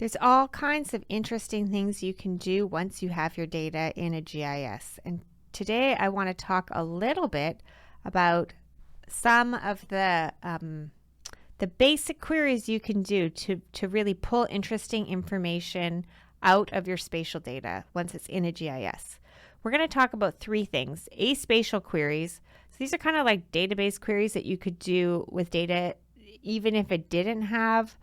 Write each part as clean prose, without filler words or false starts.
There's all kinds of interesting things you can do once you have your data in a GIS. And today I want to talk a little bit about some of the basic queries you can do to really pull interesting information out of your spatial data once it's in a GIS. We're going to talk about three things. Aspatial queries. So these are kind of like database queries that you could do with data even if it didn't have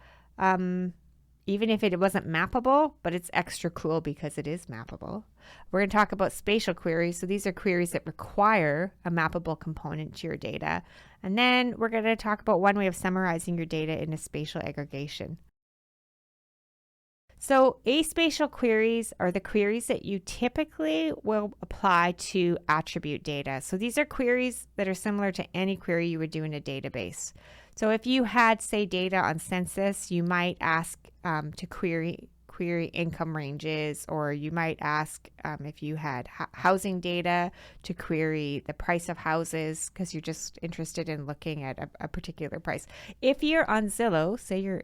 even if it wasn't mappable, but it's extra cool because it is mappable. We're going to talk about spatial queries. So these are queries that require a mappable component to your data. And then we're going to talk about one way of summarizing your data in a spatial aggregation. So aspatial queries are the queries that you typically will apply to attribute data. So these are queries that are similar to any query you would do in a database. So if you had, say, data on census, you might ask to query income ranges, or you might ask if you had housing data to query the price of houses because you're just interested in looking at a particular price. If you're on Zillow, say you're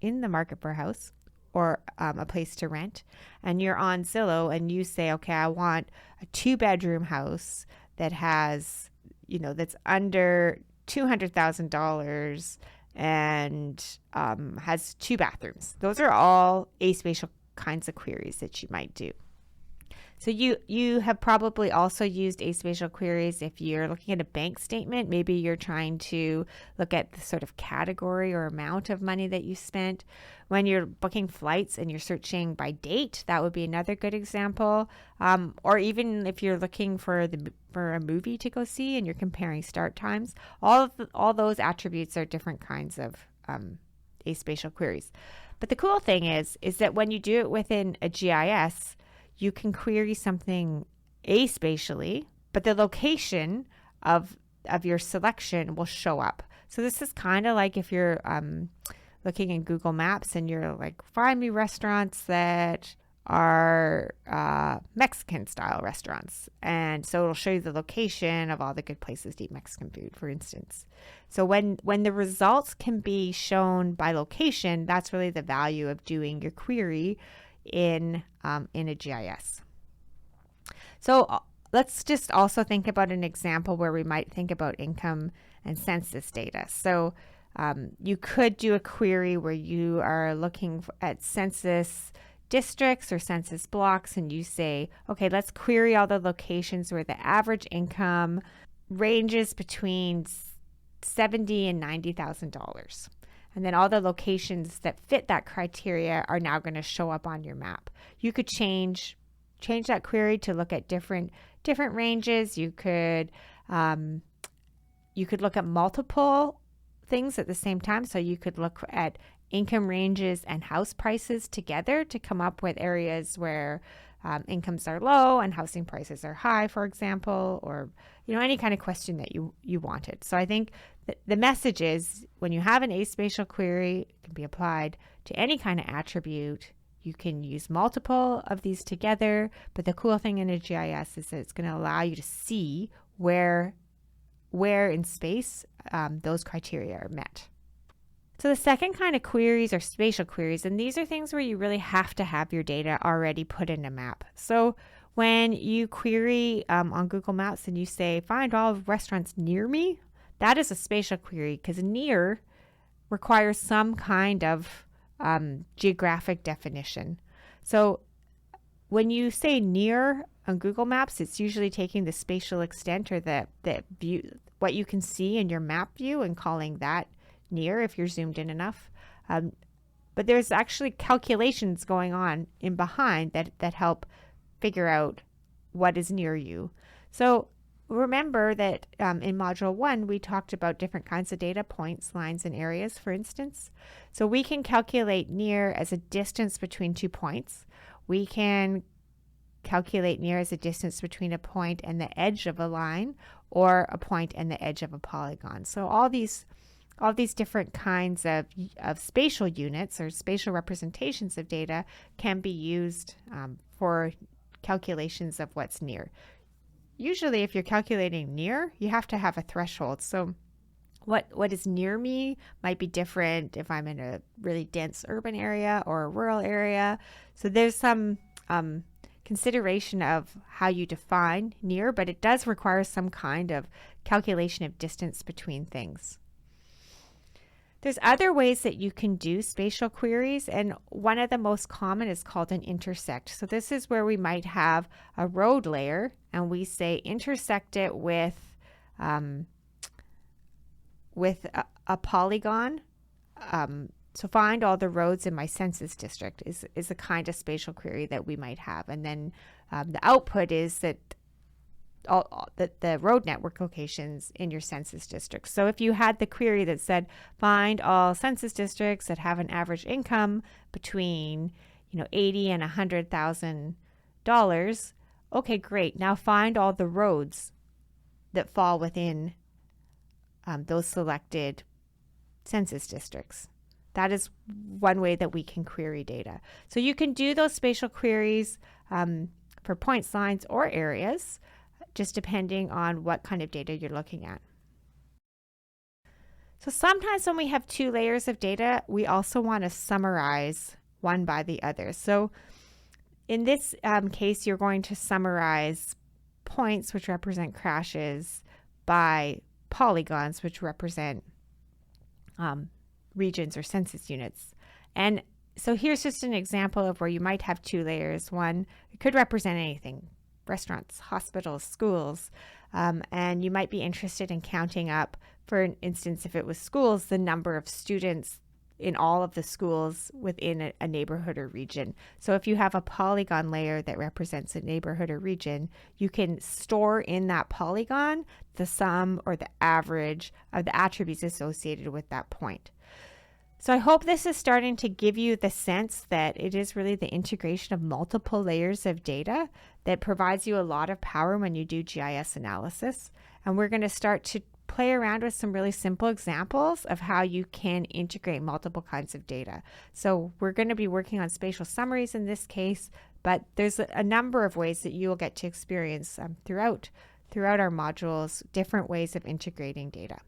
in the market for a house or a place to rent, and you're on Zillow and you say, okay, I want a 2-bedroom house that has, that's under $200,000 and has 2 bathrooms. Those are all aspatial kinds of queries that you might do. So you have probably also used aspatial queries if you're looking at a bank statement. Maybe you're trying to look at the sort of category or amount of money that you spent. When you're booking flights and you're searching by date, that would be another good example. Or even if you're looking for a movie to go see and you're comparing start times, all those attributes are different kinds of aspatial queries. But the cool thing is that when you do it within a GIS, you can query something aspatially, but the location of your selection will show up. So this is kind of like if you're looking in Google Maps and you're like, find me restaurants that are Mexican style restaurants. And so it'll show you the location of all the good places to eat Mexican food, for instance. So when the results can be shown by location, that's really the value of doing your query in a GIS. So let's just also think about an example where we might think about income and census data. So you could do a query where you are looking at census districts or census blocks, and you say, okay, let's query all the locations where the average income ranges between $70,000 and $90,000. And then all the locations that fit that criteria are now going to show up on your map. You could change that query to look at different ranges. You could look at multiple things at the same time. So you could look at income ranges and house prices together to come up with areas where incomes are low and housing prices are high, for example, or any kind of question that you wanted. So I think the message is when you have an aspatial query, it can be applied to any kind of attribute. You can use multiple of these together, but the cool thing in a GIS is that it's going to allow you to see where in space those criteria are met. So the second kind of queries are spatial queries, and these are things where you really have to have your data already put in a map. So when you query on Google Maps and you say, find all restaurants near me, that is a spatial query because near requires some kind of geographic definition. So when you say near on Google Maps, it's usually taking the spatial extent or the view, what you can see in your map view, and calling that near if you're zoomed in enough. But there's actually calculations going on in behind that help figure out what is near you. So remember that in Module 1, we talked about different kinds of data points, lines, and areas, for instance. So we can calculate near as a distance between 2 points. We can calculate near as a distance between a point and the edge of a line, or a point and the edge of a polygon. So all these different kinds of spatial units or spatial representations of data can be used for calculations of what's near. Usually if you're calculating near, you have to have a threshold. So What is near me might be different if I'm in a really dense urban area or a rural area. So there's some consideration of how you define near, but it does require some kind of calculation of distance between things. There's other ways that you can do spatial queries, and one of the most common is called an intersect. So this is where we might have a road layer, and we say intersect it with a polygon. So find all the roads in my census district is a kind of spatial query that we might have. And then the output is that the road network locations in your census district. So if you had the query that said, find all census districts that have an average income between $80,000 and $100,000, okay, great. Now find all the roads that fall within those selected census districts. That is one way that we can query data. So you can do those spatial queries for points, lines, or areas, just depending on what kind of data you're looking at. So sometimes when we have two layers of data, we also want to summarize one by the other. So in this case, you're going to summarize points, which represent crashes, by polygons, which represent regions or census units. And so here's just an example of where you might have two layers. One, it could represent anything, restaurants, hospitals, schools, and you might be interested in counting up, for instance, if it was schools, the number of students in all of the schools within a neighborhood or region. So if you have a polygon layer that represents a neighborhood or region, you can store in that polygon the sum or the average of the attributes associated with that point. So I hope this is starting to give you the sense that it is really the integration of multiple layers of data that provides you a lot of power when you do GIS analysis. And we're going to start to play around with some really simple examples of how you can integrate multiple kinds of data. So we're going to be working on spatial summaries in this case, but there's a number of ways that you will get to experience throughout our modules, different ways of integrating data.